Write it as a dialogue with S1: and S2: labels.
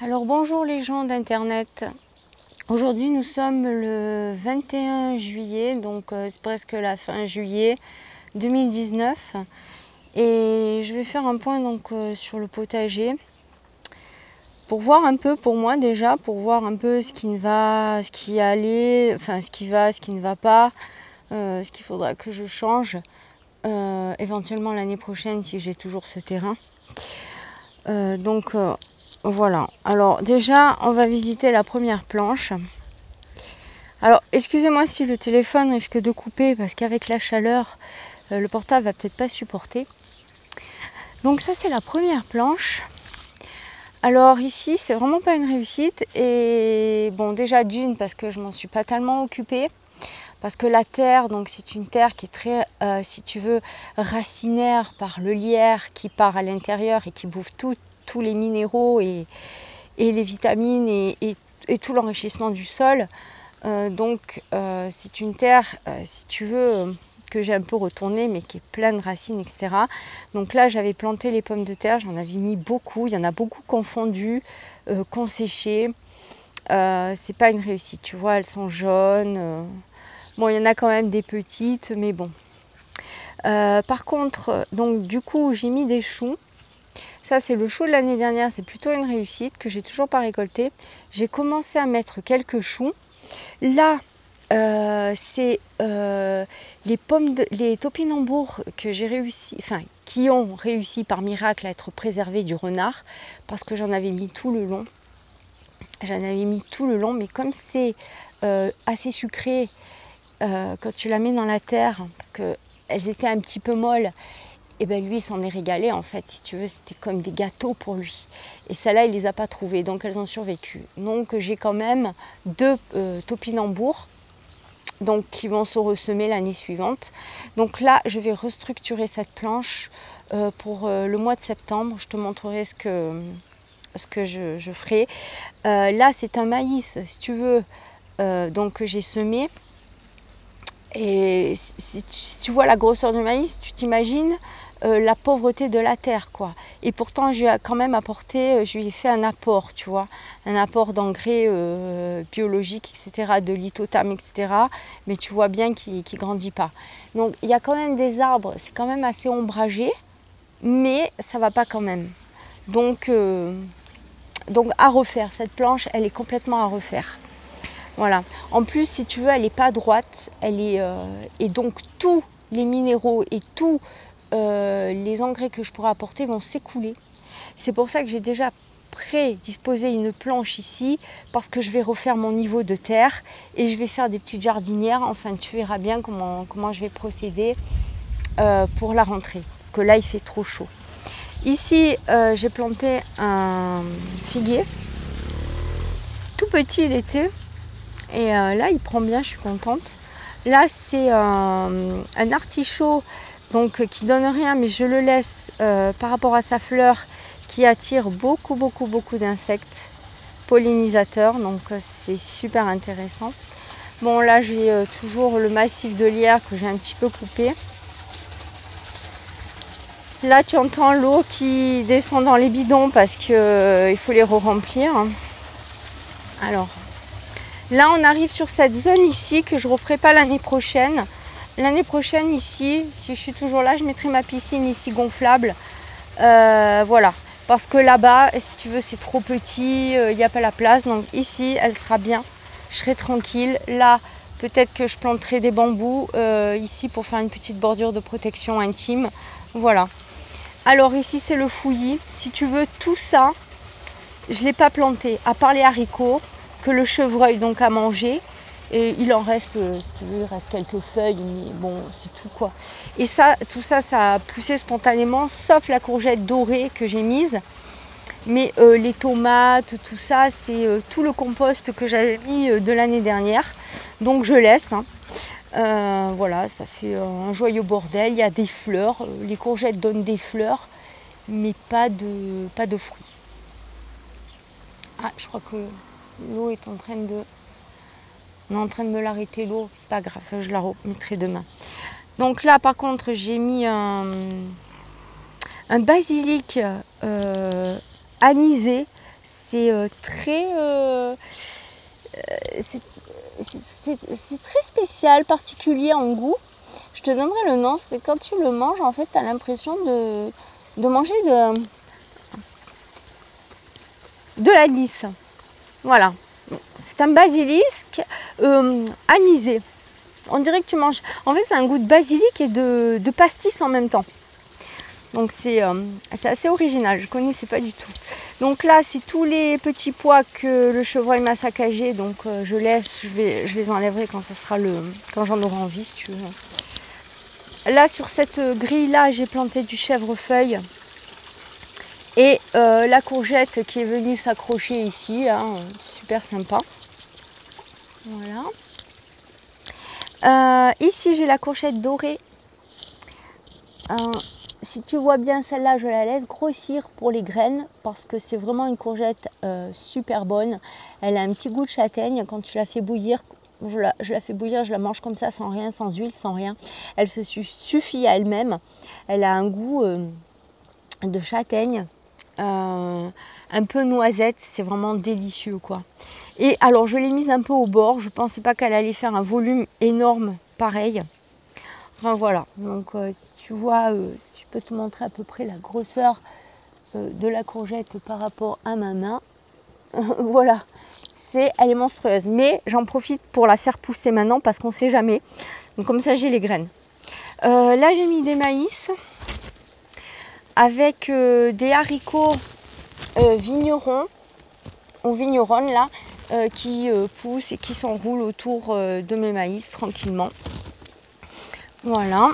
S1: Alors bonjour les gens d'internet. Aujourd'hui nous sommes le 21 juillet, donc c'est presque la fin juillet 2019. Et je vais faire un point donc sur le potager. Pour voir un peu pour moi déjà, pour voir un peu ce qui ne va, ce qui allait, enfin ce qui va, ce qui ne va pas, ce qu'il faudra que je change. Éventuellement l'année prochaine si j'ai toujours ce terrain. Voilà, alors déjà on va visiter la première planche. Alors excusez-moi si le téléphone risque de couper parce qu'avec la chaleur le portable va peut-être pas supporter. Donc ça c'est la première planche. Alors ici c'est vraiment pas une réussite et bon déjà d'une parce que je m'en suis pas tellement occupée. Parce que la terre, donc c'est une terre qui est très, si tu veux, racinaire par le lierre qui part à l'intérieur et qui bouffe tous les minéraux et les vitamines et tout l'enrichissement du sol. C'est une terre, si tu veux, que j'ai un peu retournée, mais qui est pleine de racines, etc. Donc là, j'avais planté les pommes de terre, j'en avais mis beaucoup. Il y en a beaucoup confondues, qu'on séchait. C'est pas une réussite, tu vois, elles sont jaunes. Bon, il y en a quand même des petites, mais bon. Par contre, donc du coup, j'ai mis des choux. Ça, c'est le chou de l'année dernière. C'est plutôt une réussite que j'ai toujours pas récolté. J'ai commencé à mettre quelques choux. Là, c'est les topinambours que j'ai réussi, enfin, qui ont réussi par miracle à être préservés du renard, parce que j'en avais mis tout le long. J'en avais mis tout le long, mais comme c'est assez sucré, quand tu la mets dans la terre, parce qu'elles étaient un petit peu molles, et bien lui il s'en est régalé en fait, si tu veux, c'était comme des gâteaux pour lui. Et celles-là il les a pas trouvées, donc elles ont survécu. Donc j'ai quand même deux topinambours donc, qui vont se ressemer l'année suivante. Donc là je vais restructurer cette planche pour le mois de septembre. Je te montrerai ce que je ferai. Là c'est un maïs, si tu veux, donc que j'ai semé. Et si tu vois la grosseur du maïs, tu t'imagines la pauvreté de la terre, quoi. Et pourtant, je lui ai quand même apporté, je lui ai fait un apport, tu vois, un apport d'engrais biologiques, etc., de lithotam, etc. Mais tu vois bien qu'il ne grandit pas. Donc, il y a quand même des arbres, c'est quand même assez ombragé, mais ça va pas quand même. Donc à refaire, cette planche, elle est complètement à refaire. Voilà. En plus, si tu veux, elle n'est pas droite. Et donc, tous les minéraux et tous les engrais que je pourrais apporter vont s'écouler. C'est pour ça que j'ai déjà prédisposé une planche ici, parce que je vais refaire mon niveau de terre et je vais faire des petites jardinières. Enfin, tu verras bien comment je vais procéder pour la rentrée. Parce que là, il fait trop chaud. Ici, j'ai planté un figuier. Tout petit, il était. Et là, il prend bien, je suis contente. Là, c'est un artichaut donc, qui donne rien, mais je le laisse par rapport à sa fleur qui attire beaucoup d'insectes pollinisateurs. Donc, c'est super intéressant. Bon, là, j'ai toujours le massif de lierre que j'ai un petit peu coupé. Là, tu entends l'eau qui descend dans les bidons parce qu'il faut les re-remplir. Alors, là, on arrive sur cette zone ici que je ne referai pas l'année prochaine. L'année prochaine, ici, si je suis toujours là, je mettrai ma piscine ici gonflable. Voilà. Parce que là-bas, si tu veux, c'est trop petit, il n'y a pas la place. Donc ici, elle sera bien. Je serai tranquille. Là, peut-être que je planterai des bambous ici pour faire une petite bordure de protection intime. Voilà. Alors ici, c'est le fouillis. Si tu veux, tout ça, je ne l'ai pas planté, à part les haricots que le chevreuil donc a mangé. Et il en reste, si tu veux, il reste quelques feuilles, mais bon, c'est tout quoi. Et ça, tout ça, ça a poussé spontanément, sauf la courgette dorée que j'ai mise. Mais les tomates, tout ça, c'est tout le compost que j'avais mis de l'année dernière. Donc je laisse. Voilà, ça fait un joyeux bordel. Il y a des fleurs. Les courgettes donnent des fleurs, mais pas de fruits. Ah, je crois que l'eau est en train de... On est en train de me l'arrêter l'eau, c'est pas grave, je la remettrai demain. Donc là par contre j'ai mis un basilic anisé. c'est très spécial, particulier en goût. Je te donnerai le nom, c'est quand tu le manges, en fait, tu as l'impression de manger de la glisse. Voilà, c'est un basilic anisé. On dirait que tu manges, en fait c'est un goût de basilic et de pastis en même temps. Donc c'est assez original, je ne connaissais pas du tout. Donc là, c'est tous les petits pois que le chevreuil m'a saccagé. Donc je laisse, je les enlèverai quand quand j'en aurai envie, si tu veux. Là, sur cette grille-là, j'ai planté du chèvrefeuille et la courgette qui est venue s'accrocher ici, hein, super sympa. Voilà. Ici, j'ai la courgette dorée. Si tu vois bien celle-là, je la laisse grossir pour les graines parce que c'est vraiment une courgette super bonne. Elle a un petit goût de châtaigne. Quand tu la fais bouillir, je la fais bouillir, je la mange comme ça, sans rien, sans huile, sans rien. Elle se suffit à elle-même. Elle a un goût de châtaigne, un peu noisette. C'est vraiment délicieux, quoi. Et alors, je l'ai mise un peu au bord. Je ne pensais pas qu'elle allait faire un volume énorme pareil. Enfin voilà, donc si tu vois, si je peux te montrer à peu près la grosseur de la courgette par rapport à ma main. Voilà, elle est monstrueuse. Mais j'en profite pour la faire pousser maintenant parce qu'on ne sait jamais. Donc comme ça, j'ai les graines. Là, j'ai mis des maïs avec des haricots vignerons ou vigneronnes là qui poussent et qui s'enroulent autour de mes maïs tranquillement. Voilà.